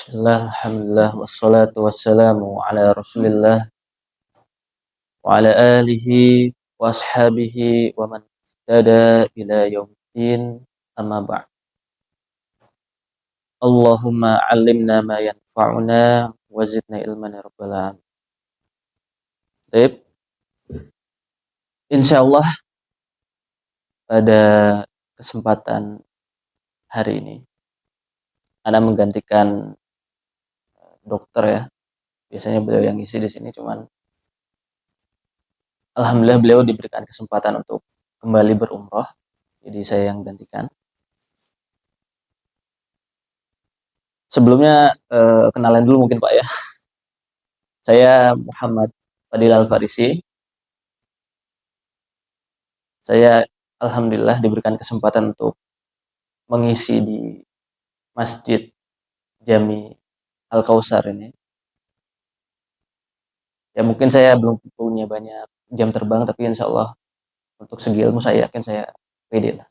Bismillah, alhamdulillah, wassalatu wassalamu ala rasulillah wa ala alihi wa ashabihi wa man tada ila yaumiddin amma ba'd. Allahumma allimna ma yanfa'una wa zidna ilman ya rabbal alamin. Baik, insyaallah pada kesempatan hari ini Ana menggantikan dokter ya. Biasanya beliau yang ngisi di sini, cuman alhamdulillah beliau diberikan kesempatan untuk kembali berumrah. Jadi saya yang gantikan. Sebelumnya kenalan dulu mungkin Pak ya. Saya Muhammad Fadil Al-Farisi. Saya alhamdulillah diberikan kesempatan untuk mengisi di Masjid Jami Al-Kausar ini. Ya mungkin saya belum punya banyak jam terbang, tapi insya Allah untuk segi ilmu saya yakin saya pede lah.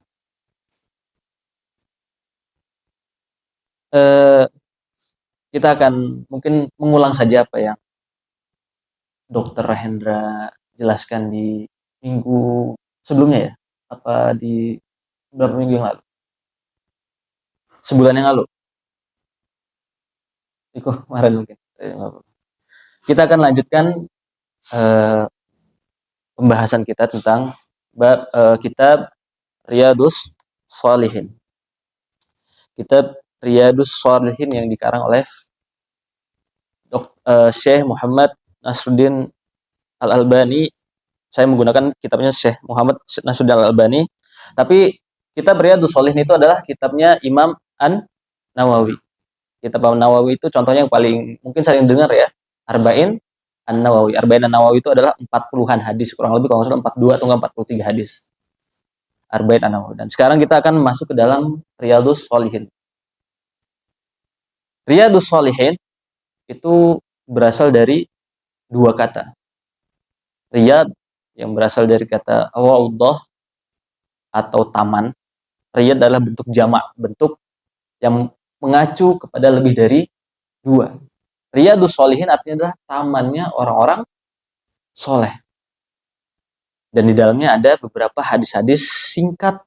Kita akan mungkin mengulang saja apa yang Dr. Rahendra jelaskan di minggu sebelumnya ya, apa di beberapa minggu yang lalu, sebulan yang lalu, kemarin mungkin. Kita akan lanjutkan pembahasan kita tentang kitab Riyadhus Shalihin. Kitab Riyadhus Shalihin yang dikarang oleh Syekh Muhammad Nasruddin Al-Albani. Saya menggunakan kitabnya Syekh Muhammad Nasruddin Al-Albani, tapi kitab Riyadhus Shalihin itu adalah kitabnya Imam An-Nawawi. Kitab An-Nawawi itu contohnya yang paling mungkin sering dengar ya, Arba'in An-Nawawi. Arba'in An-Nawawi itu adalah 40-an hadis, kurang lebih kalau nggak salah 42 atau 43 hadis. Arba'in An-Nawawi. Dan sekarang kita akan masuk ke dalam Riyadhus Shalihin. Riyadhus Shalihin itu berasal dari dua kata. Riyad yang berasal dari kata Rawdah atau taman. Riyad adalah bentuk jamak, bentuk yang mengacu kepada lebih dari dua. Riyadhus Shalihin artinya adalah tamannya orang-orang soleh. Dan di dalamnya ada beberapa hadis-hadis singkat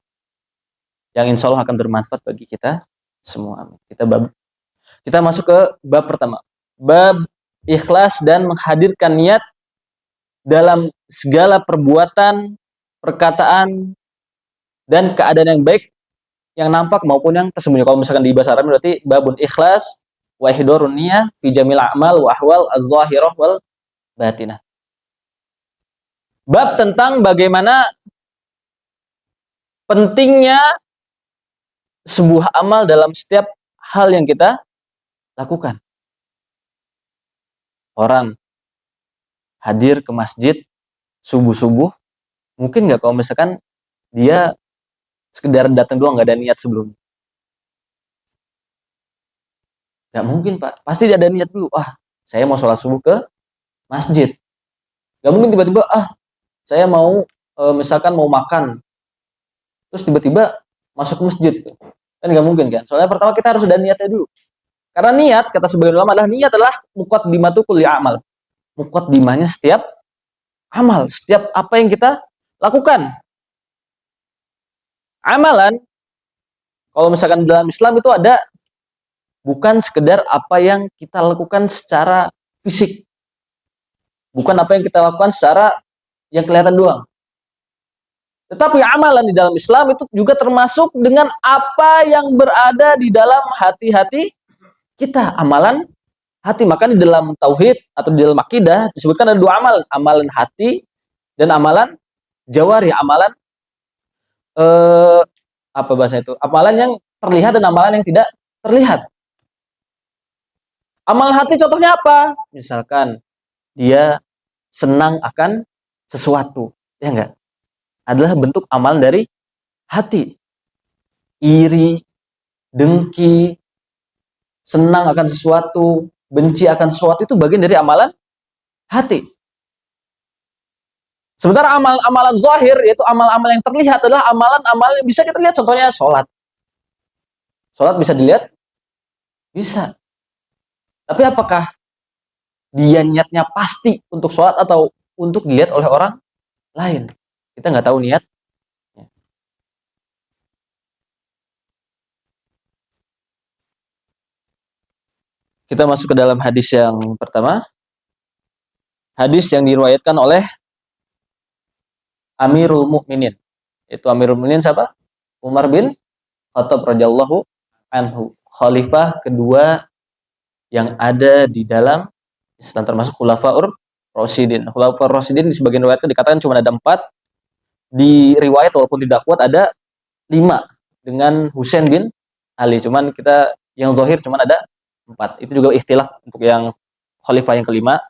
yang insya Allah akan bermanfaat bagi kita semua. Kita masuk ke bab pertama. Bab ikhlas dan menghadirkan niat dalam segala perbuatan, perkataan, dan keadaan yang baik yang nampak maupun yang tersembunyi. Kalau misalkan di bahasa Arab berarti babun ikhlas wa ihdharun niyah fi jamil a'mal wa ahwal az-zahirah wal batinah. Bab tentang bagaimana pentingnya sebuah amal dalam setiap hal yang kita lakukan. Orang hadir ke masjid subuh-subuh, mungkin nggak kalau misalkan dia sekedar datang doang, nggak ada niat sebelumnya? Nggak mungkin Pak, pasti dia ada niat dulu. Saya mau sholat subuh ke masjid. Nggak mungkin tiba-tiba, saya mau misalkan mau makan, terus tiba-tiba masuk ke masjid. Kan nggak mungkin kan? Soalnya pertama kita harus ada niatnya dulu. Karena niat, kata sebagian ulama adalah niat adalah muqaddimatu kulli amal. Muqaddimahnya setiap amal, setiap apa yang kita lakukan. Amalan, kalau misalkan dalam Islam itu ada bukan sekedar apa yang kita lakukan secara fisik. Bukan apa yang kita lakukan secara yang kelihatan doang. Tetapi amalan di dalam Islam itu juga termasuk dengan apa yang berada di dalam hati-hati kita. Amalan hati. Maka di dalam tauhid atau di dalam akidah disebutkan ada dua amalan. Amalan hati dan amalan jawari. Amalan apa bahasa itu? Amalan yang terlihat dan amalan yang tidak terlihat. Amal hati contohnya apa? Misalkan dia senang akan sesuatu, ya enggak? Adalah bentuk amalan dari hati. Iri, dengki, senang akan sesuatu, benci akan sesuatu itu bagian dari amalan hati. Sementara amalan zahir, yaitu amal-amal yang terlihat adalah amalan-amalan yang bisa kita lihat. Contohnya sholat. Sholat bisa dilihat? Bisa. Tapi apakah dia niatnya pasti untuk sholat atau untuk dilihat oleh orang lain? Kita nggak tahu niat. Kita masuk ke dalam hadis yang pertama. Hadis yang diriwayatkan oleh Amirul Mukminin. Itu Amirul Mukminin siapa? Umar bin Khattab radhiyallahu anhu. Khalifah kedua yang ada di dalam Islam, termasuk Khulafaur Rasyidin. Khulafaur Rasyidin di sebagian riwayat dikatakan cuma ada 4. Di riwayat walaupun tidak kuat ada 5 dengan Husain bin Ali. Cuman kita yang zahir cuma ada 4. Itu juga ikhtilaf untuk yang khalifah yang kelima.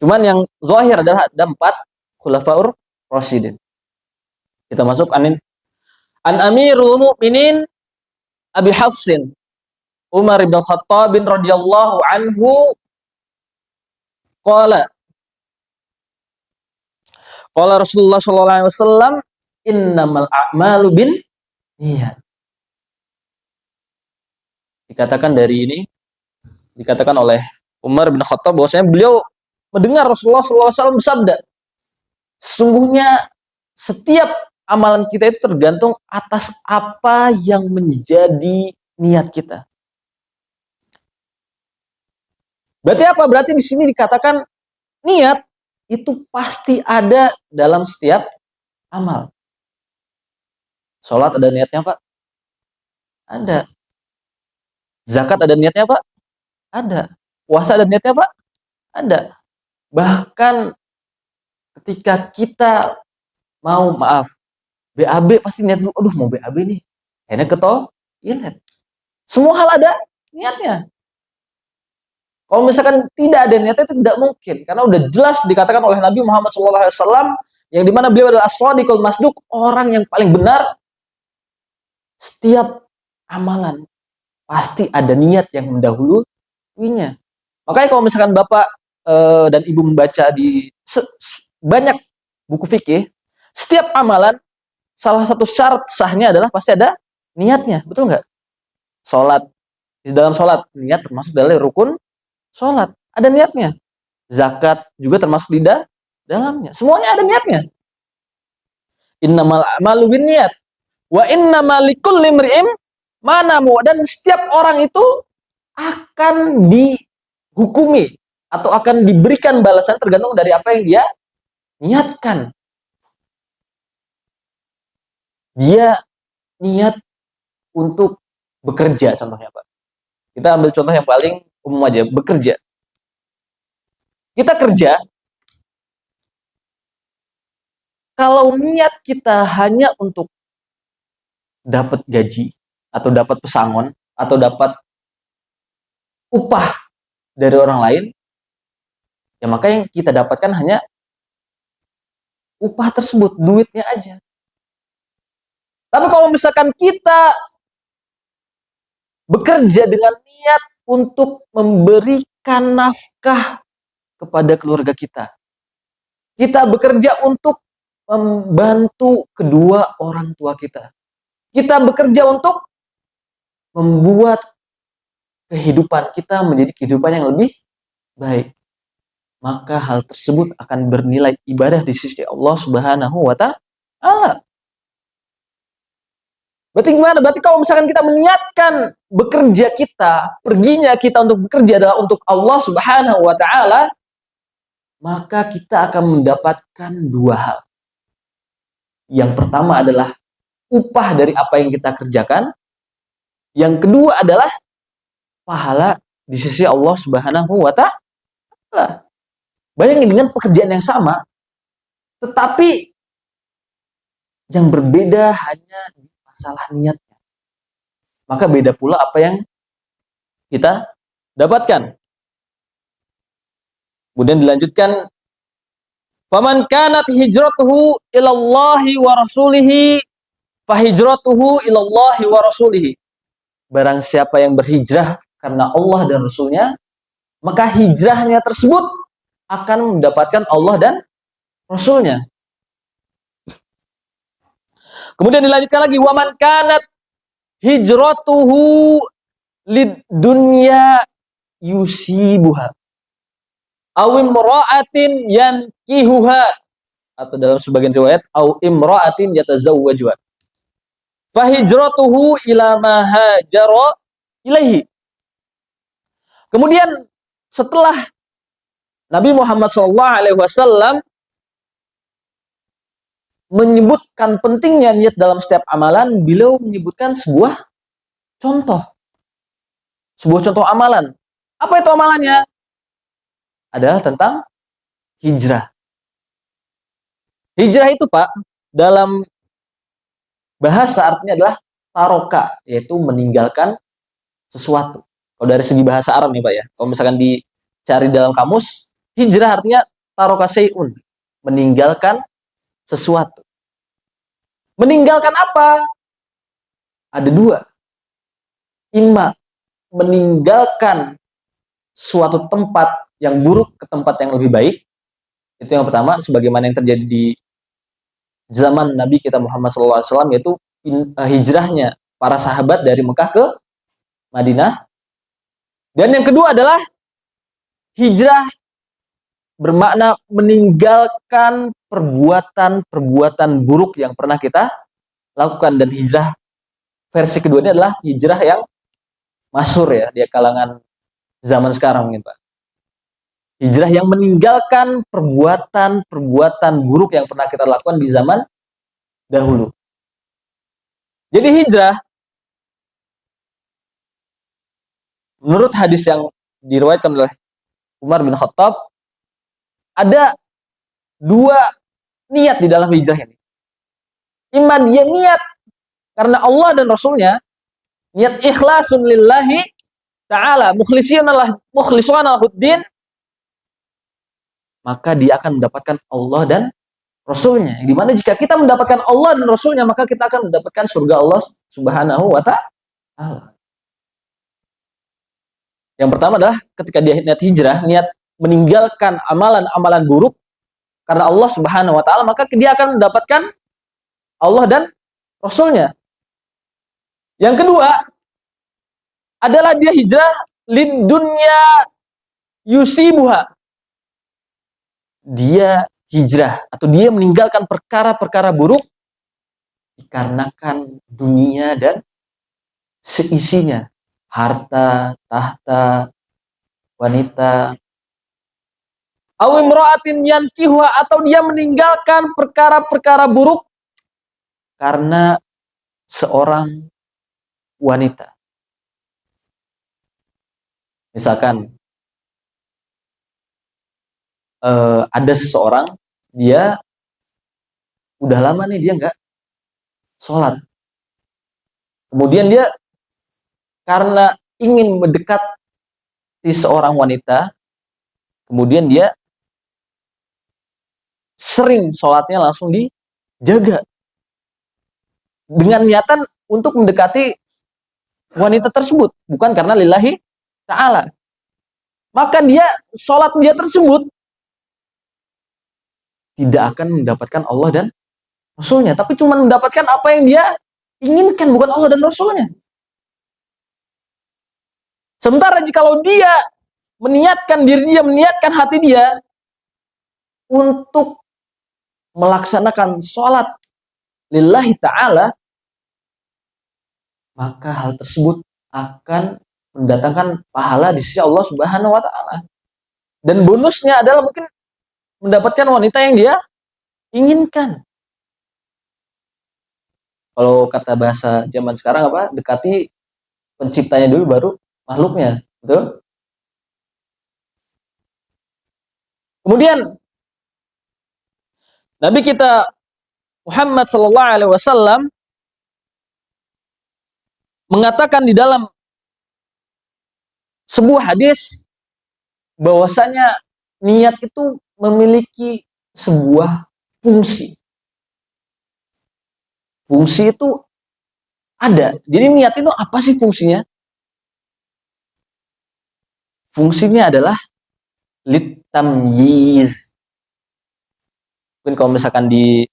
Cuman yang zahir adalah ada 4 Khulafaur Rasyidin. Kita masuk an Amirul Mukminin Abi Hafsin Umar bin Khattab radhiyallahu anhu qala Rasulullah sallallahu alaihi wasallam innamal a'malu bin niat. Dikatakan oleh Umar bin Khattab bahwasanya beliau mendengar Rasulullah sallallahu alaihi wasallam bersabda, sesungguhnya setiap amalan kita itu tergantung atas apa yang menjadi niat kita. Berarti apa? Berarti di sini dikatakan niat itu pasti ada dalam setiap amal. Sholat ada niatnya, Pak? Ada. Zakat ada niatnya, Pak? Ada. Puasa ada niatnya, Pak? Ada. Bahkan ketika kita mau, BAB pasti niat dulu, aduh mau BAB nih. Akhirnya ke toilet. Semua hal ada niatnya. Kalau misalkan tidak ada niatnya itu tidak mungkin, karena udah jelas dikatakan oleh Nabi Muhammad SAW yang dimana beliau adalah as-shadiqul masduq, orang yang paling benar. Setiap amalan pasti ada niat yang mendahuluinya. Makanya kalau misalkan Bapak dan Ibu membaca di banyak buku fikih, setiap amalan salah satu syarat sahnya adalah pasti ada niatnya, betul nggak? Sholat, di dalam sholat niat termasuk dalam rukun sholat, ada niatnya. Zakat juga termasuk di dalamnya. Semuanya ada niatnya. Innamal a'malu binniyat wa innamal likulli imri'in ma nawa. Dan setiap orang itu akan dihukumi atau akan diberikan balasan tergantung dari apa yang dia niatkan. Dia niat untuk bekerja contohnya, Pak. Kita ambil contoh yang paling umum aja, bekerja. Kita kerja, kalau niat kita hanya untuk dapat gaji, atau dapat pesangon, atau dapat upah dari orang lain, ya maka yang kita dapatkan hanya upah tersebut, duitnya aja. Tapi kalau misalkan kita bekerja dengan niat untuk memberikan nafkah kepada keluarga kita, kita bekerja untuk membantu kedua orang tua kita, kita bekerja untuk membuat kehidupan kita menjadi kehidupan yang lebih baik, maka hal tersebut akan bernilai ibadah di sisi Allah Subhanahu wa Ta'ala. Berarti gimana? Berarti kalau misalkan kita meniatkan bekerja kita, perginya kita untuk bekerja adalah untuk Allah Subhanahu wa Ta'ala, maka kita akan mendapatkan 2 hal. Yang pertama adalah upah dari apa yang kita kerjakan. Yang kedua adalah pahala di sisi Allah Subhanahu wa Ta'ala. Bayangin dengan pekerjaan yang sama, tetapi yang berbeda hanya di masalah niatnya. Maka beda pula apa yang kita dapatkan. Kemudian dilanjutkan, faman kanat hijratuhu ilallahi wa rasulihi fahijratuhu ilallahi wa rasulihi. Barang siapa yang berhijrah karena Allah dan Rasulnya, maka hijrahnya tersebut akan mendapatkan Allah dan Rasulnya. Kemudian dilanjutkan lagi, waman kanat hijratuhu lid dunya yusibuha aw imra'atin yankihuha, atau dalam sebagian riwayat aw imra'atin yatazawwajuha fahijratuhu ila ma hajara ilaihi. Kemudian setelah Nabi Muhammad SAW menyebutkan pentingnya niat dalam setiap amalan, beliau menyebutkan sebuah contoh amalan. Apa itu amalannya? Adalah tentang hijrah. Hijrah itu, Pak, dalam bahasa artinya adalah taroka, yaitu meninggalkan sesuatu. Kalau dari segi bahasa Arab nih, Pak ya. Kalau misalkan dicari dalam kamus, hijrah artinya taroka sayun, meninggalkan sesuatu. Meninggalkan apa? Ada dua. Imma meninggalkan suatu tempat yang buruk ke tempat yang lebih baik. Itu yang pertama, sebagaimana yang terjadi di zaman Nabi kita Muhammad SAW, yaitu hijrahnya para sahabat dari Mekah ke Madinah. Dan yang kedua adalah hijrah bermakna meninggalkan perbuatan buruk yang pernah kita lakukan. Dan hijrah versi keduanya adalah hijrah yang masyhur ya di kalangan zaman sekarang mungkin, Pak. Hijrah yang meninggalkan perbuatan buruk yang pernah kita lakukan di zaman dahulu. Jadi hijrah, menurut hadis yang diriwayatkan oleh Umar bin Khattab, ada dua niat di dalam hijrah ini. Imma dia niat karena Allah dan Rasulnya, niat ikhlasun lillahi ta'ala, mukhlisuna lahuddin, maka dia akan mendapatkan Allah dan Rasulnya. Di mana jika kita mendapatkan Allah dan Rasulnya, maka kita akan mendapatkan surga Allah Subhanahu wa ta'ala. Yang pertama adalah ketika dia niat hijrah, niat meninggalkan amalan-amalan buruk karena Allah Subhanahu wa ta'ala, maka dia akan mendapatkan Allah dan Rasulnya. Yang kedua adalah dia hijrah lidunya yusibuha. Dia hijrah atau dia meninggalkan perkara-perkara buruk dikarenakan dunia dan seisinya, harta, tahta, wanita. Aw imra'atin yankihuha, atau dia meninggalkan perkara-perkara buruk karena seorang wanita. Misalkan ada seseorang, dia udah lama nih dia nggak sholat. Kemudian dia karena ingin mendekati seorang wanita, kemudian dia sering sholatnya langsung dijaga dengan niatan untuk mendekati wanita tersebut, bukan karena lillahi ta'ala. Maka dia sholat dia tersebut tidak akan mendapatkan Allah dan Rasulnya, tapi cuma mendapatkan apa yang dia inginkan, bukan Allah dan Rasulnya. Sementara jikalau dia meniatkan diri dia, meniatkan hati dia untuk melaksanakan sholat lillahi ta'ala, maka hal tersebut akan mendatangkan pahala di sisi Allah Subhanahu wa ta'ala. Dan bonusnya adalah mungkin mendapatkan wanita yang dia inginkan. Kalau kata bahasa zaman sekarang apa? Dekati penciptanya dulu baru makhluknya, betul? Kemudian Nabi kita Muhammad sallallahu alaihi wasallam mengatakan di dalam sebuah hadis bahwasanya niat itu memiliki sebuah fungsi. Fungsi itu ada. Jadi niat itu apa sih fungsinya? Fungsinya adalah litamyiz. Mungkin kalau misalkan di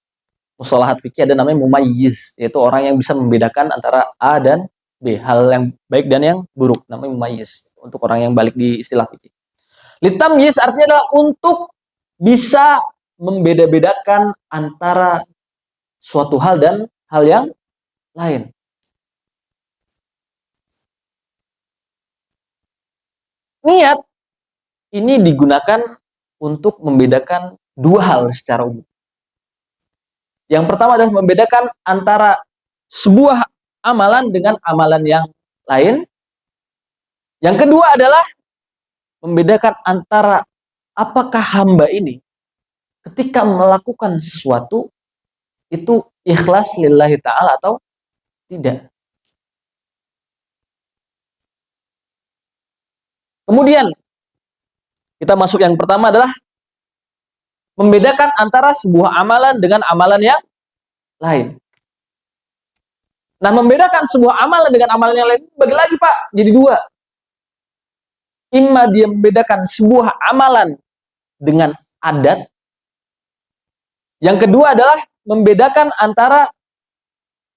mustalahat fikih ada namanya mumayyiz, yaitu orang yang bisa membedakan antara A dan B, hal yang baik dan yang buruk, namanya mumayyiz. untuk orang yang balik di istilah fikih. Litamyiz artinya adalah untuk bisa membeda-bedakan antara suatu hal dan hal yang lain. Niat ini digunakan untuk membedakan dua hal secara umum. Yang pertama adalah membedakan antara sebuah amalan dengan amalan yang lain. Yang kedua adalah membedakan antara apakah hamba ini ketika melakukan sesuatu itu ikhlas lillahi ta'ala atau tidak. Kemudian kita masuk yang pertama adalah membedakan antara sebuah amalan dengan amalan yang lain. Nah, membedakan sebuah amalan dengan amalan yang lain bagi lagi Pak, jadi dua. Imma dia membedakan sebuah amalan dengan adat. Yang kedua adalah membedakan antara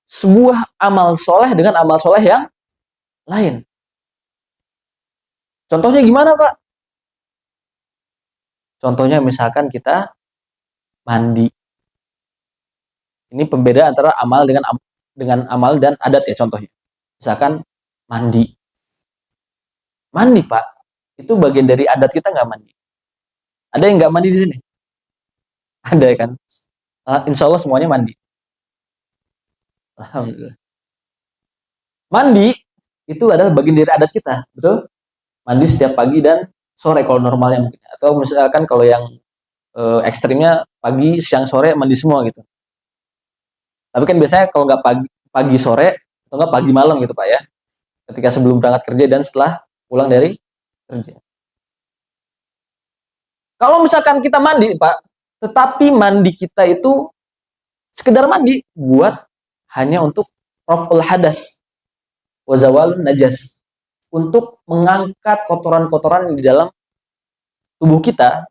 sebuah amal soleh dengan amal soleh yang lain. Contohnya gimana Pak? Contohnya misalkan kita mandi. Ini pembeda antara amal dengan amal dan adat ya contohnya. Misalkan mandi. Mandi Pak, itu bagian dari adat kita nggak mandi? Ada yang nggak mandi di sini? Ada kan? Insya Allah semuanya mandi. Alhamdulillah. Mandi itu adalah bagian dari adat kita, betul? Mandi setiap pagi dan sore kalau normalnya mungkin. Atau misalkan kalau yang ekstrimnya pagi, siang, sore mandi semua gitu. Tapi kan biasanya kalau nggak pagi sore atau nggak pagi malam gitu Pak ya. Ketika sebelum berangkat kerja dan setelah pulang dari kerja. Kalau misalkan kita mandi Pak, tetapi mandi kita itu sekedar mandi buat hanya untuk raf'ul hadas wa zawalun najas, untuk mengangkat kotoran-kotoran di dalam tubuh kita.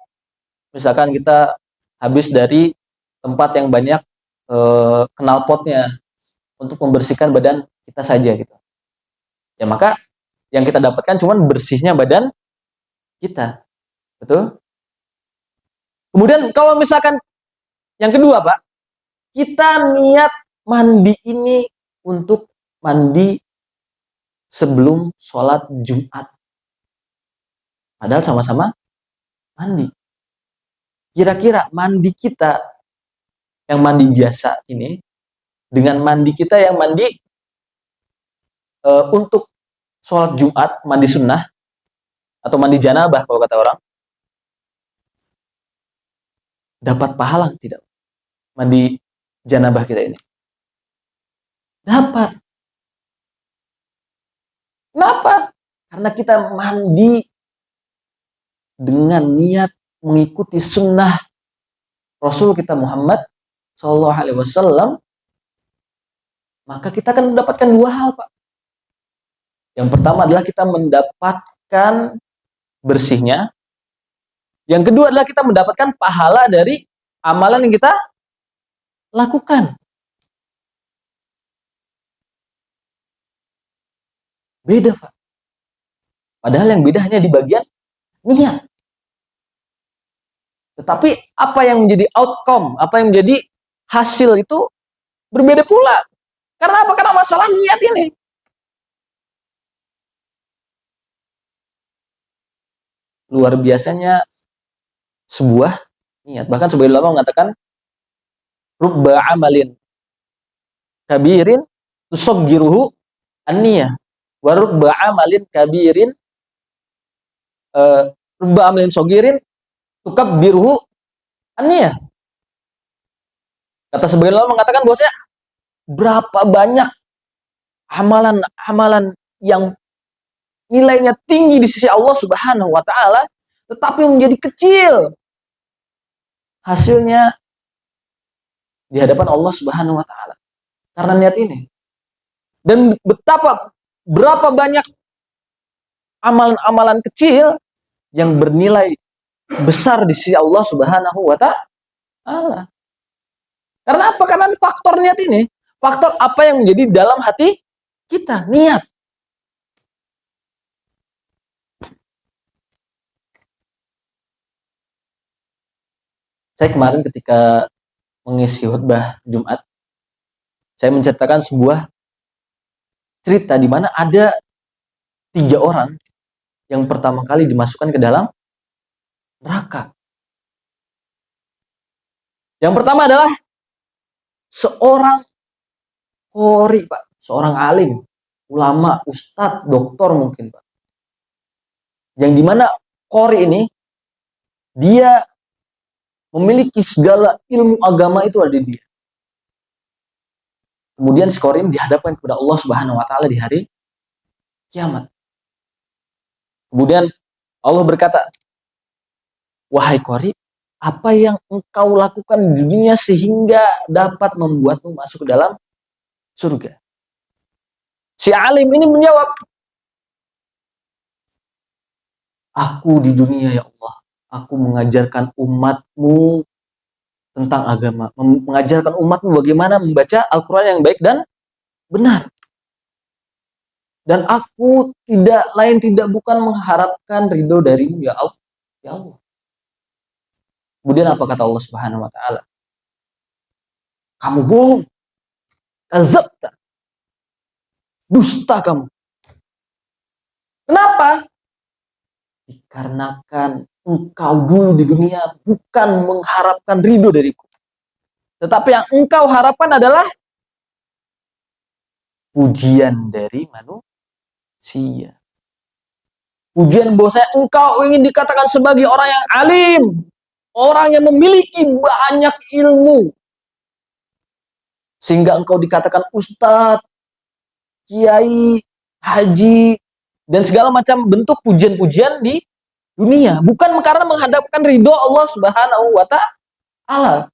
Misalkan kita habis dari tempat yang banyak knalpotnya untuk membersihkan badan kita saja gitu. Ya maka yang kita dapatkan cuma bersihnya badan kita. Betul? Kemudian kalau misalkan yang kedua Pak, kita niat mandi ini untuk mandi sebelum sholat Jumat. Padahal sama-sama mandi. Kira-kira mandi kita yang mandi biasa ini dengan mandi kita yang mandi untuk sholat Jumat, mandi sunnah atau mandi janabah kalau kata orang, dapat pahala tidak? Mandi janabah kita ini dapat. Kenapa? Karena kita mandi dengan niat mengikuti sunnah Rasul kita Muhammad Shallallahu Alaihi Wasallam, maka kita akan mendapatkan dua hal Pak. Yang pertama adalah kita mendapatkan bersihnya. Yang kedua adalah kita mendapatkan pahala dari amalan yang kita lakukan. Beda Pak. Padahal yang beda hanya di bagian niat. Tetapi apa yang menjadi outcome, apa yang menjadi hasil itu berbeda pula. Karena apa? Karena masalah niat ini. Luar biasanya sebuah niat. Bahkan sebagian ulama mengatakan rubba amalin kabirin tusaggiruhu an-niyah wa rubba amalin kabirin rubba amalin sagirin tukabbiruhu an-niyah. Kata sebagian ulama mengatakan bahwasanya berapa banyak amalan-amalan yang nilainya tinggi di sisi Allah Subhanahu wa taala tetapi menjadi kecil hasilnya di hadapan Allah Subhanahu wa taala karena niat ini. Dan berapa banyak amalan-amalan kecil yang bernilai besar di sisi Allah Subhanahu wa taala. Karena apa? Karena faktor niat ini, faktor apa yang menjadi dalam hati kita, niat. Saya kemarin ketika mengisi khutbah Jumat, saya menceritakan sebuah cerita di mana ada 3 orang yang pertama kali dimasukkan ke dalam neraka. Yang pertama adalah seorang qori, Pak, seorang alim, ulama, ustadz, doktor mungkin, Pak. Yang dimana qori ini dia memiliki segala ilmu agama itu ada di dia. Kemudian si qori ini dihadapkan kepada Allah Subhanahu wa taala di hari kiamat. Kemudian Allah berkata, "Wahai qori, apa yang engkau lakukan di dunia sehingga dapat membuatmu masuk ke dalam surga?" Si alim ini menjawab, "Aku di dunia ya Allah, aku mengajarkan umatmu tentang agama, mengajarkan umatmu bagaimana membaca Al-Quran yang baik dan benar. Dan aku tidak bukan mengharapkan ridho darimu ya Allah. Ya Allah." Kemudian apa kata Allah Subhanahu wa taala? "Kamu bohong, kadzabta, dusta kamu." Kenapa? Dikarenakan engkau dulu di dunia bukan mengharapkan ridho dariku. Tetapi yang engkau harapkan adalah pujian dari manusia. Pujian bahwasanya engkau ingin dikatakan sebagai orang yang alim, orang yang memiliki banyak ilmu, sehingga engkau dikatakan ustadz, kiai, haji, dan segala macam bentuk pujian-pujian di dunia, bukan karena menghadapkan ridho Allah Subhanahu wa taala.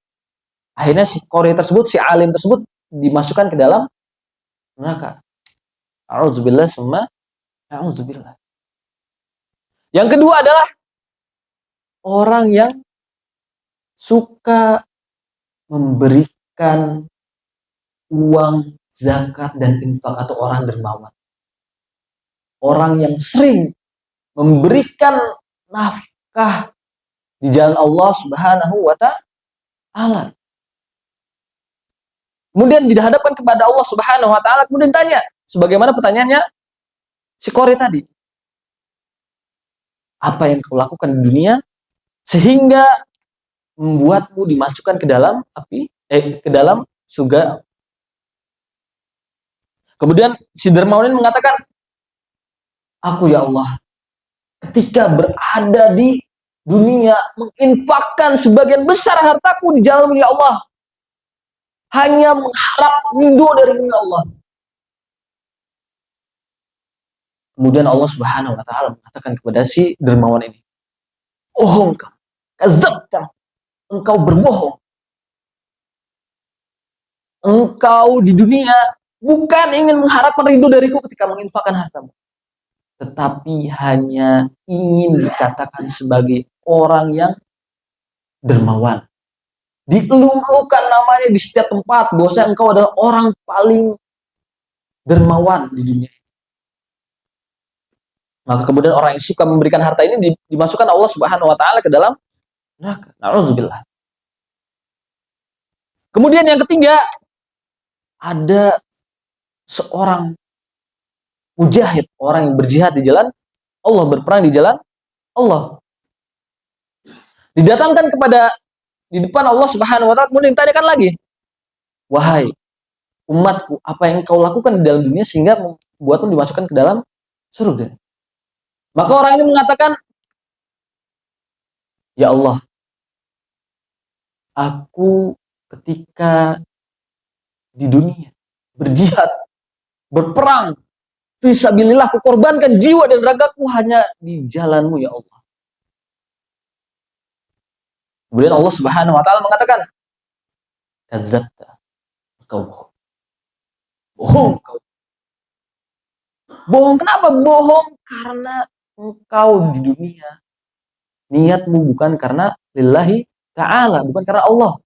Akhirnya si qori tersebut, si alim tersebut dimasukkan ke dalam neraka. A'udzubillah summa a'udzubillah. Yang kedua adalah orang yang suka memberikan uang zakat dan infak atau orang dermawan. Orang yang sering memberikan nafkah di jalan Allah Subhanahu wa taala. Kemudian dihadapkan kepada Allah Subhanahu wa taala, kemudian tanya, sebagaimana pertanyaannya si qori tadi. Apa yang kau lakukan di dunia sehingga membuatmu dimasukkan ke dalam api, ke dalam surga? Kemudian si dermawan ini mengatakan, "Aku ya Allah, ketika berada di dunia menginfakkan sebagian besar hartaku di jalan-Mu ya Allah, hanya mengharap ridho dari-Mu ya Allah." Kemudian Allah Subhanahu wa taala mengatakan kepada si dermawan ini, "Bohong kamu, kadzabta, engkau berbohong. Engkau di dunia bukan ingin mengharapkan ridho dariku ketika menginfakkan hartamu, tetapi hanya ingin dikatakan sebagai orang yang dermawan. Dilulukan namanya di setiap tempat bahwasanya engkau adalah orang paling dermawan di dunia." Maka kemudian orang yang suka memberikan harta ini dimasukkan Allah Subhanahu wa taala ke dalam neraka. Na'udzubillah. Kemudian yang ketiga, ada seorang mujahid, orang yang berjihad di jalan Allah, berperang di jalan Allah. Didatangkan di depan Allah Subhanahu wa taala, kemudian ditanyakan lagi, "Wahai umatku, apa yang kau lakukan di dalam dunia sehingga membuatmu dimasukkan ke dalam surga?" Maka orang ini mengatakan, "Ya Allah, aku ketika di dunia berjihad, berperang, fisabilillah, kukorbankan jiwa dan ragaku hanya di jalan-Mu ya Allah." Kemudian Allah Subhanahu wa taala mengatakan, "Kadzabta, engkau bohong." Bohong kau. Bohong kenapa? Bohong karena engkau di dunia niatmu bukan karena lillahi ta'ala, bukan karena Allah,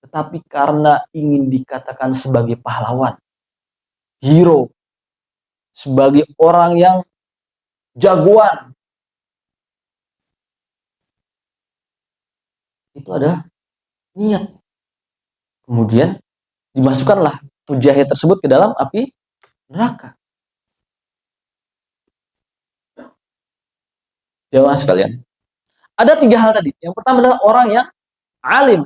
tetapi karena ingin dikatakan sebagai pahlawan, hero, sebagai orang yang jagoan. Itu adalah niat. Kemudian dimasukkanlah mujahid tersebut ke dalam api neraka. Jamaah sekalian, ada 3 hal tadi. Yang pertama adalah orang yang alim,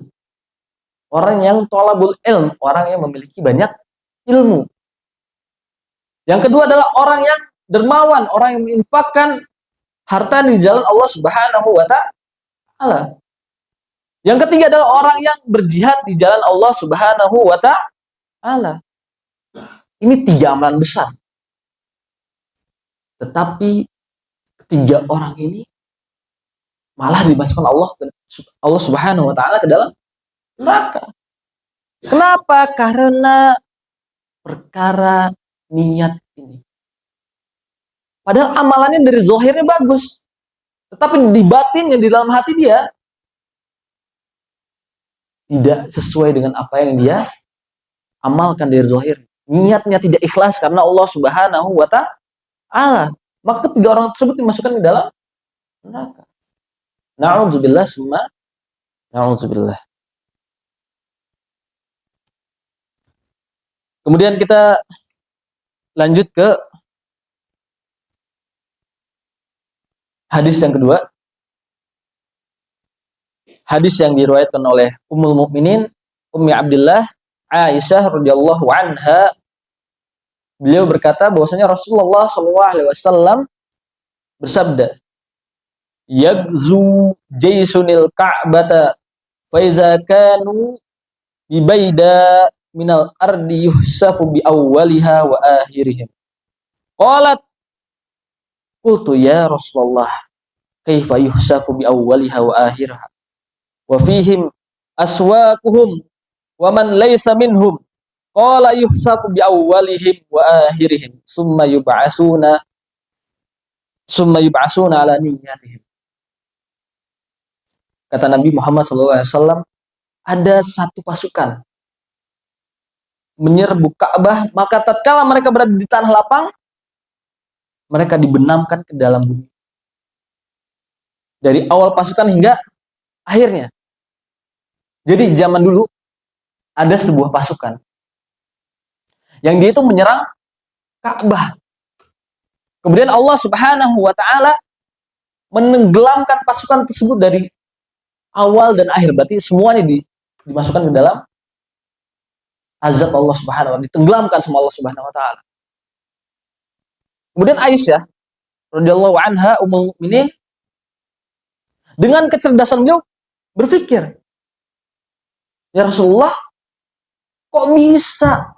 orang yang thalabul ilm, orang yang memiliki banyak ilmu. Yang kedua adalah orang yang dermawan, orang yang menginfakkan harta di jalan Allah Subhanahu wa taala. Yang ketiga adalah orang yang berjihad di jalan Allah Subhanahu wa taala. Ini 3 amalan besar. Tetapi ketiga orang ini malah dimasukkan Allah Subhanahu wa taala ke dalam neraka. Kenapa? Karena perkara niat ini. Padahal amalannya dari zahirnya bagus. Tetapi di batinnya, di dalam hati dia tidak sesuai dengan apa yang dia amalkan dari zahir. Niatnya tidak ikhlas karena Allah Subhanahu wa taala. Maka ketiga orang tersebut dimasukkan ke dalam neraka. Na'udzubillah summa na'udzubillah. Kemudian kita lanjut ke hadis yang kedua. Hadis yang diriwayatkan oleh Ummul Mukminin Ummi Abdillah Aisyah radhiyallahu anha. Beliau berkata bahwasanya Rasulullah sallallahu alaihi wasallam bersabda, "Yagzu jaysunil Ka'bata fa iza kanu bi baida minal ardi yuhsafu bi awwaliha wa akhirihim." Qalat qultu ya Rasulullah kaifa yuhsafu bi awwaliha wa akhiriha wa fihim aswaquhum wa man laysa minhum. Qala yuhsafu bi awwalihim wa akhirihim summa yub'asuna ala niyyatihim. Kata Nabi Muhammad SAW, ada satu pasukan menyerbu Ka'bah, maka tatkala mereka berada di tanah lapang, mereka dibenamkan ke dalam bumi. Dari awal pasukan hingga akhirnya. Jadi zaman dulu ada sebuah pasukan yang dia itu menyerang Ka'bah. Kemudian Allah Subhanahu wa taala menenggelamkan pasukan tersebut dari awal dan akhir. Berarti semuanya dimasukkan ke dalam azab Allah Subhanahu wa taala, ditenggelamkan sama Allah Subhanahu wa taala. Kemudian Aisyah radhiyallahu anha ummul mukminin dengan kecerdasan beliau berpikir, ya Rasulullah, kok bisa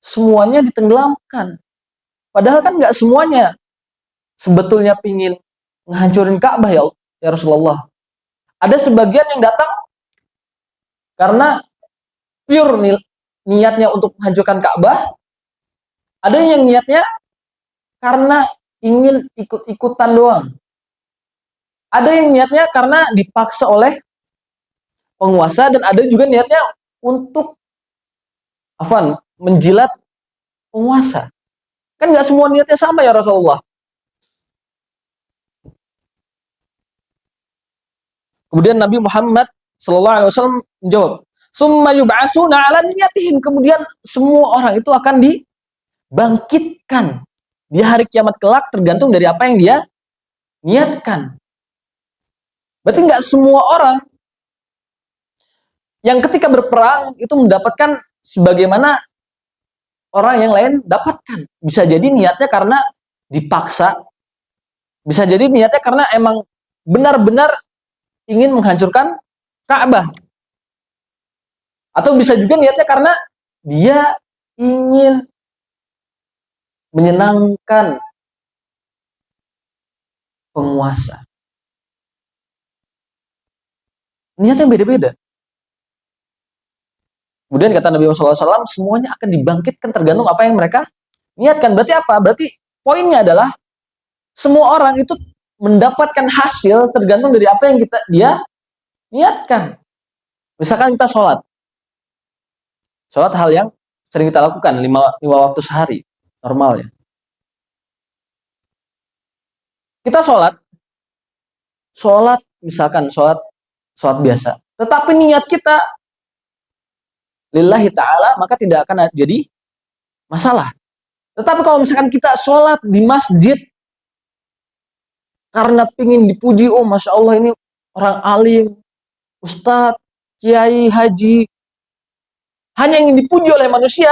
semuanya ditenggelamkan? Padahal kan nggak semuanya sebetulnya pingin menghancurin Ka'bah ya Rasulullah. Ada sebagian yang datang karena pure niatnya untuk menghancurkan Ka'bah. Ada yang niatnya karena ingin ikut-ikutan doang. Ada yang niatnya karena dipaksa oleh penguasa, dan ada juga niatnya untuk menjilat penguasa. Kan nggak semua niatnya sama ya Rasulullah. Kemudian Nabi Muhammad SAW menjawab, "Summa yub'asuna ala niyatihim." Kemudian semua orang itu akan dibangkitkan di hari kiamat kelak tergantung dari apa yang dia niatkan. Berarti nggak semua orang yang ketika berperang itu mendapatkan sebagaimana orang yang lain dapatkan. Bisa jadi niatnya karena dipaksa, bisa jadi niatnya karena emang benar-benar ingin menghancurkan Ka'bah, atau bisa juga niatnya karena dia ingin menyenangkan penguasa. Niatnya beda-beda. Kemudian kata Nabi Muhammad SAW, semuanya akan dibangkitkan tergantung apa yang mereka niatkan. Berarti apa? Berarti poinnya adalah semua orang itu mendapatkan hasil tergantung dari apa yang dia niatkan. Misalkan kita sholat hal yang sering kita lakukan 5 waktu sehari, normal ya. Kita sholat misalkan sholat biasa, tetapi niat kita lillahi ta'ala, maka tidak akan jadi masalah. Tetapi kalau misalkan kita sholat di masjid karena pingin dipuji, oh Masya Allah ini orang alim, ustadz, kiai, haji, hanya ingin dipuji oleh manusia,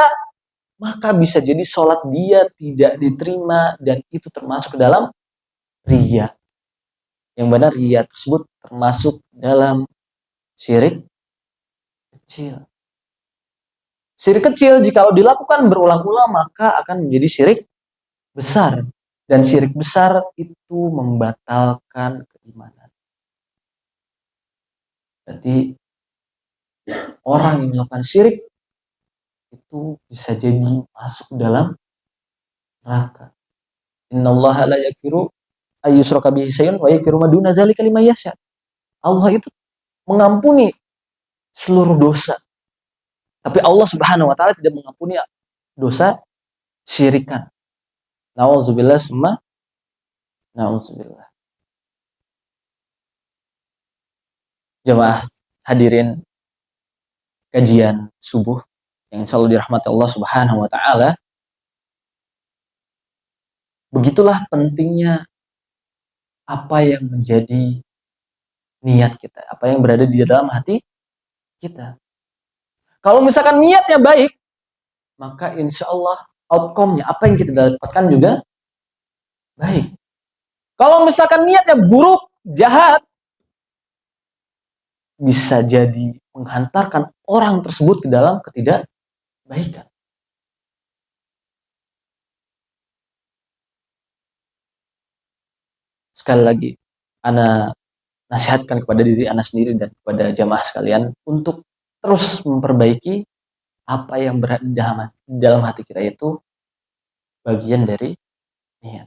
maka bisa jadi sholat dia tidak diterima, dan itu termasuk ke dalam riya. Yang benar riya tersebut termasuk dalam syirik kecil. Syirik kecil jika dilakukan berulang-ulang maka akan menjadi syirik besar, dan syirik besar itu membatalkan keimanan. Jadi orang yang melakukan syirik itu bisa jadi masuk dalam neraka. Innallaha la yaghfiru ayyushraka bihi syai'un wa yaghfiru ma duna dzalika liman yasha. Allah itu mengampuni seluruh dosa. Tapi Allah Subhanahu wa taala tidak mengampuni dosa syirikan. Nauzubillah summa nauzubillah. Jemaah hadirin kajian subuh yang selalu dirahmati Allah Subhanahu wa taala. Begitulah pentingnya apa yang menjadi niat kita, apa yang berada di dalam hati kita. Kalau misalkan niatnya baik, maka insya Allah outcome-nya, apa yang kita dapatkan juga baik. Kalau misalkan niatnya buruk, jahat, bisa jadi menghantarkan orang tersebut ke dalam ketidakbaikan. Sekali lagi, ana nasihatkan kepada diri ana sendiri dan kepada jamaah sekalian untuk terus memperbaiki apa yang berada di dalam hati kita, itu bagian dari niat.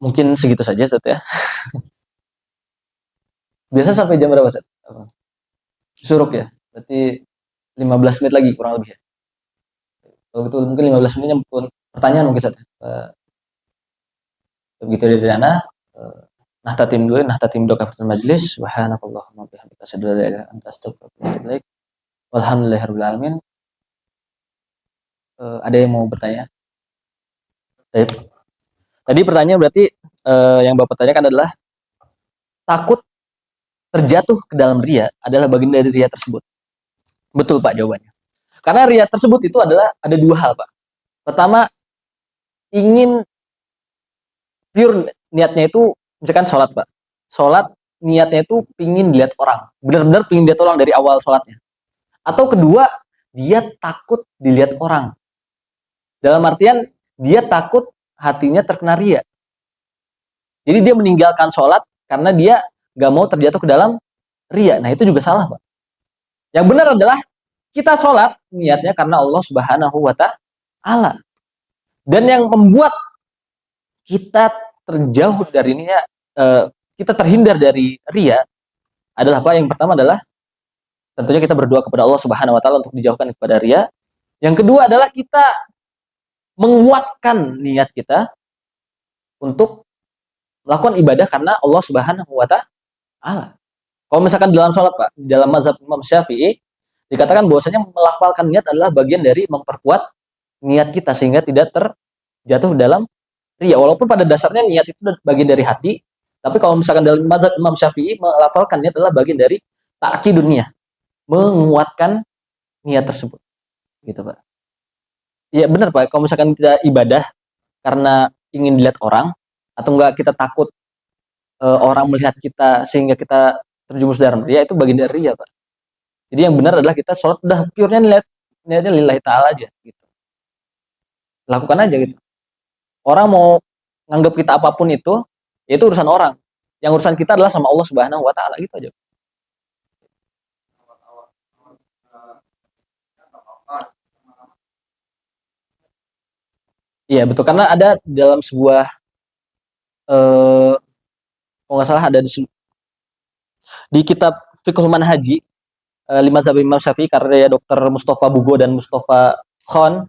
Mungkin segitu saja, Ustaz ya. Biasa sampai jam berapa, Ustaz? Suruk ya? Berarti 15 menit lagi kurang lebih ya. Kalau gitu mungkin 15 menitnya pertanyaan mungkin, Ustaz. Begitu dari ana. Nahtatim dulu, nahtatim doa kafaratul majlis. Subhanakallahumma bihamdika asyhadu an la ilaha illa anta astaghfiruka wa atubu ilaik. Walhamdulillahirabbil alamin. Ada yang mau bertanya? Baik. Tadi pertanyaan berarti yang Bapak tanyakan adalah takut terjatuh ke dalam riya adalah bagian dari riya tersebut. Betul Pak jawabannya. Karena riya tersebut itu adalah ada dua hal Pak. Pertama, ingin pure niatnya itu misalkan sholat Pak. Sholat niatnya itu pingin dilihat orang. Benar-benar pingin dilihat orang dari awal sholatnya. Atau kedua, dia takut dilihat orang. Dalam artian dia takut hatinya terkena riya. Jadi dia meninggalkan sholat karena dia gak mau terjatuh ke dalam riya. Nah itu juga salah Pak. Yang benar adalah kita sholat niatnya karena Allah Subhanahu wa ta'ala. Dan yang membuat kita terjauh dari ini, kita terhindar dari riya adalah apa? Yang pertama adalah tentunya kita berdoa kepada Allah Subhanahu wa ta'ala untuk dijauhkan kepada riya. Yang kedua adalah kita menguatkan niat kita untuk melakukan ibadah karena Allah Subhanahu wa ta'ala. Kalau misalkan dalam sholat Pak, dalam mazhab Imam Syafi'i dikatakan bahwasanya melafalkan niat adalah bagian dari memperkuat niat kita sehingga tidak terjatuh dalam riya. Walaupun pada dasarnya niat itu bagian dari hati, tapi kalau misalkan dalam mazhab Imam Syafi'i melafalkan niat adalah bagian dari ta'kidun niyah, menguatkan niat tersebut. Gitu Pak. Iya benar Pak, kalau misalkan kita ibadah karena ingin dilihat orang atau enggak kita takut orang melihat kita sehingga kita terjumus dalam riya, itu bagian dari riya Pak. Jadi yang benar adalah kita sholat udah purenya niatnya lillahi ta'ala aja gitu. Lakukan aja gitu. Orang mau nganggap kita apapun itu urusan orang. Yang urusan kita adalah sama Allah Subhanahu wa ta'ala, gitu aja. Iya betul, karena ada dalam sebuah kalau nggak salah ada di kitab Fiqhul Manhaji lima mazhab Imam Syafi'i karya Dr. Mustafa Bugo dan Mustafa Khan.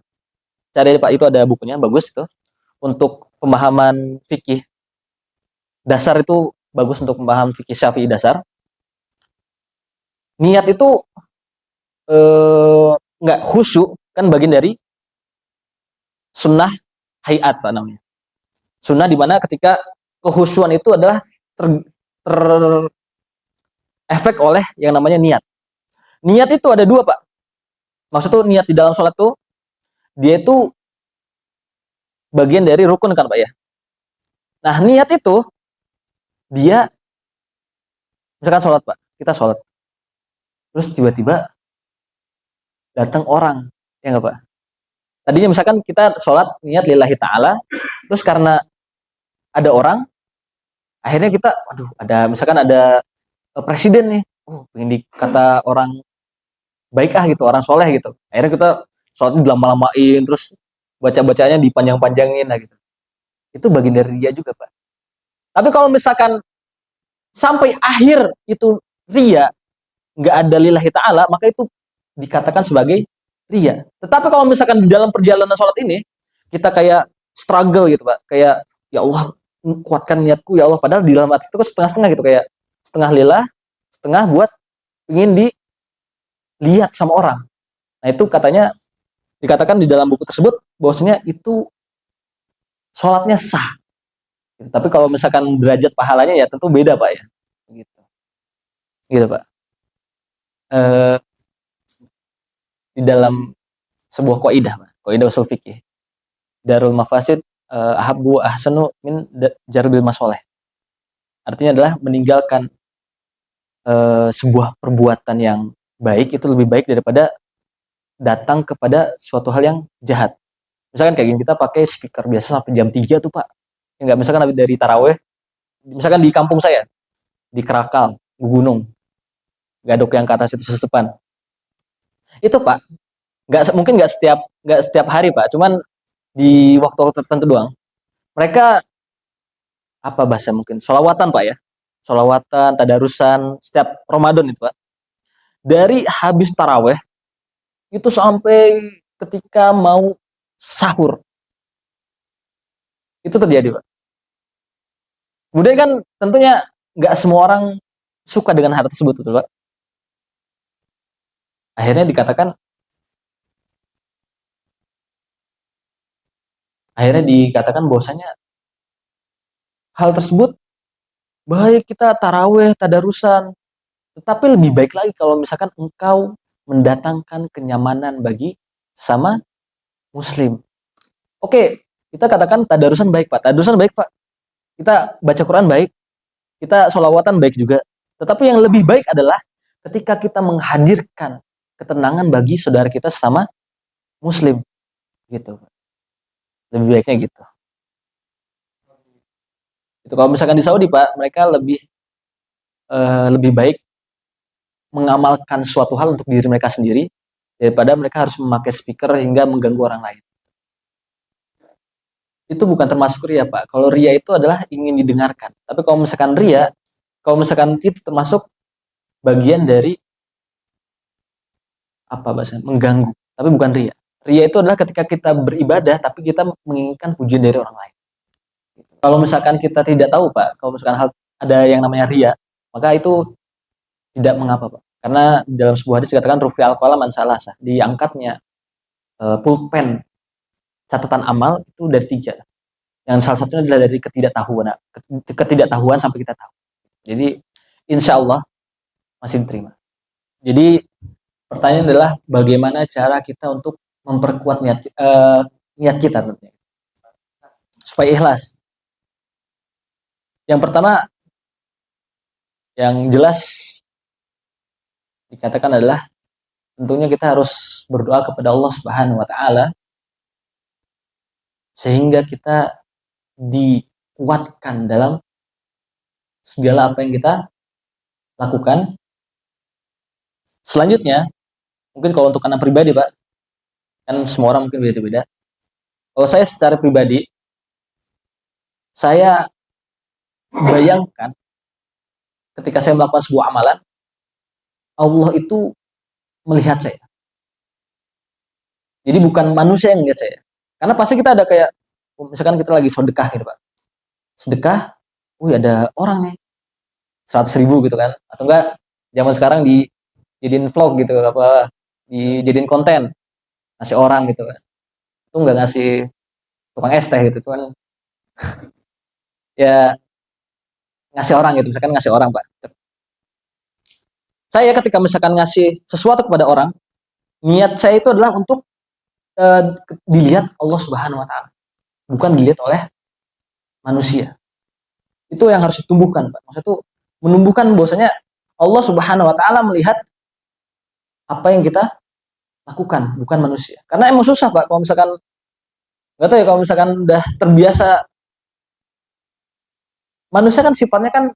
Cari Pak, itu ada bukunya bagus itu. Untuk pemahaman fikih dasar itu bagus, untuk pemahaman fikih Syafi'i dasar. Niat itu nggak khusyuk kan bagian dari sunnah hayat Pak namanya. Sunnah di mana ketika kehusyuan itu adalah efek oleh yang namanya niat. Niat itu ada dua Pak. Maksud tuh niat di dalam sholat tuh dia itu bagian dari rukun kan Pak ya. Nah niat itu dia misalkan sholat Pak, kita sholat, terus tiba-tiba datang orang, ya nggak Pak? Tadinya misalkan kita sholat niat lillahi ta'ala, terus karena ada orang, akhirnya kita, aduh ada misalkan ada presiden nih, pengen dikata orang baik gitu, orang soleh gitu. Akhirnya kita sholat dilama-lamain, terus baca-bacanya dipanjang-panjangin lah gitu. Itu bagian dari ria juga Pak. Tapi kalau misalkan sampai akhir itu ria, nggak ada lillahi ta'ala, maka itu dikatakan sebagai ria. Tetapi kalau misalkan di dalam perjalanan sholat ini, kita kayak struggle gitu Pak, kayak ya Allah kuatkan niatku ya Allah, padahal di dalam hati itu kan setengah-setengah gitu, kayak setengah lillah, setengah buat ingin dilihat sama orang. Nah itu katanya dikatakan di dalam buku tersebut bahwasanya itu sholatnya sah. Gitu. Tapi kalau misalkan derajat pahalanya ya tentu beda Pak ya. Gitu, gitu Pak. Di dalam sebuah kaidah, kaidah usul fikih, darul mafasid ahabbu ahsanu min jarbil masoleh. Artinya adalah meninggalkan sebuah perbuatan yang baik itu lebih baik daripada datang kepada suatu hal yang jahat. Misalkan kayak gini, kita pakai speaker biasa sampai jam 3 tuh Pak. Enggak, misalkan habis dari taraweh, misalkan di kampung saya, di Kerakal, Gunung, Gadok yang ke atas itu sesepan. Itu Pak, mungkin nggak setiap hari Pak, cuman di waktu-waktu tertentu doang. Mereka apa bahasa mungkin sholawatan Pak ya, sholawatan, tadarusan setiap Ramadan itu Pak. Dari habis taraweh itu sampai ketika mau sahur itu terjadi Pak. Kemudian kan tentunya nggak semua orang suka dengan hal tersebut betul Pak. Akhirnya dikatakan bahwasanya hal tersebut baik kita taraweh, tadarusan, tetapi lebih baik lagi kalau misalkan engkau mendatangkan kenyamanan bagi sama muslim. Oke, kita katakan tadarusan baik Pak, tadarusan baik Pak. Kita baca Quran baik, kita sholawatan baik juga. Tetapi yang lebih baik adalah ketika kita menghadirkan ketenangan bagi saudara kita sama muslim. Gitu. Lebih baiknya gitu. Itu kalau misalkan di Saudi Pak, mereka lebih baik mengamalkan suatu hal untuk diri mereka sendiri daripada mereka harus memakai speaker hingga mengganggu orang lain. Itu bukan termasuk ria Pak. Kalau ria itu adalah ingin didengarkan. Tapi kalau misalkan ria, kalau misalkan itu termasuk bagian dari apa bahasa mengganggu, tapi bukan ria. Ria itu adalah ketika kita beribadah tapi kita menginginkan pujian dari orang lain. Kalau misalkan kita tidak tahu Pak, kalau misalkan ada yang namanya ria, maka itu tidak mengapa Pak. Karena dalam sebuah hadis dikatakan rufi al-qalam man salasa, diangkatnya pulpen catatan amal itu dari 3. Yang salah satunya adalah dari ketidaktahuan sampai kita tahu. Jadi insya Allah masih diterima. Jadi pertanyaan adalah bagaimana cara kita untuk memperkuat niat kita tentunya supaya ikhlas. Yang pertama yang jelas dikatakan adalah tentunya kita harus berdoa kepada Allah Subhanahu wa taala sehingga kita dikuatkan dalam segala apa yang kita lakukan. Selanjutnya, mungkin kalau untuk anak pribadi Pak, kan semua orang mungkin beda-beda. Kalau saya secara pribadi, saya bayangkan ketika saya melakukan sebuah amalan, Allah itu melihat saya. Jadi bukan manusia yang melihat saya. Karena pasti kita ada kayak, misalkan kita lagi sedekah gitu Pak. Sedekah, ada orang nih, 100.000 gitu kan. Atau enggak, zaman sekarang di jadiin vlog gitu, apa dijadiin konten, ngasih orang gitu kan. Itu nggak ngasih tukang es teh gitu, cuman ya ngasih orang gitu, misalkan ngasih orang Pak. Saya ketika misalkan ngasih sesuatu kepada orang, niat saya itu adalah untuk dilihat Allah Subhanahu Wa Taala, bukan dilihat oleh manusia. Itu yang harus ditumbuhkan Pak. Maksudnya itu menumbuhkan bahwasanya Allah Subhanahu Wa Taala melihat apa yang kita lakukan, bukan manusia. Karena emang susah Pak, kalau misalkan nggak tahu ya, kalau misalkan udah terbiasa, manusia kan sifatnya kan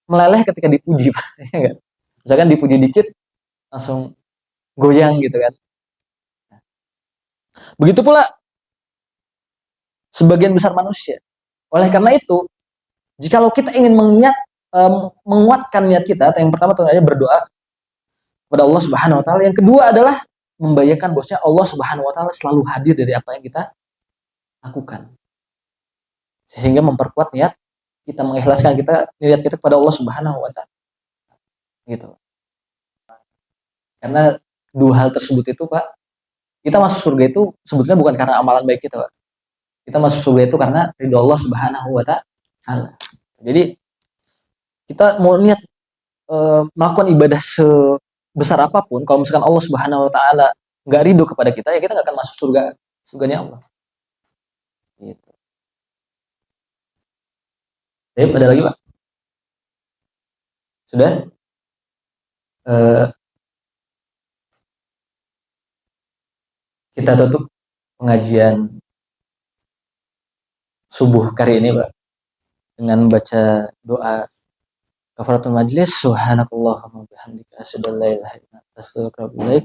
meleleh ketika dipuji Pak. Ya nggak? Misalkan dipuji dikit langsung goyang gitu kan. Begitu pula sebagian besar manusia. Oleh karena itu, jikalau kita ingin menguatkan niat kita, yang pertama tentu saja berdoa kepada Allah Subhanahu Wa Taala. Yang kedua adalah membayangkan bahwasanya Allah Subhanahu Wa Taala selalu hadir dari apa yang kita lakukan, sehingga memperkuat niat kita, mengikhlaskan niat kita kepada Allah Subhanahu Wa Taala. Gitu. Karena dua hal tersebut itu Pak, kita masuk surga itu sebetulnya bukan karena amalan baik kita Pak. Kita masuk surga itu karena ridho Allah Subhanahu Wa Taala. Jadi kita mau niat melakukan ibadah sebesar apapun, kalau misalkan Allah Subhanahu Wa Taala nggak ridho kepada kita, ya kita nggak akan masuk surganya Allah. Gitu. Jadi ada lagi Pak? Sudah? Kita tutup pengajian subuh kali ini Pak dengan membaca doa kafaratul majlis. Subhanakallahumma bihamdika asyhadu an la ilaha illa anta astaghfiruka wa atubu ilaik.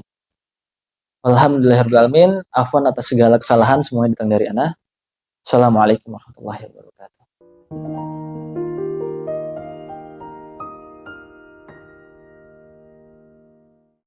Alhamdulillahirabbil alamin. Afwan atas segala kesalahan, semuanya datang dari ana. Assalamualaikum warahmatullahi wabarakatuh.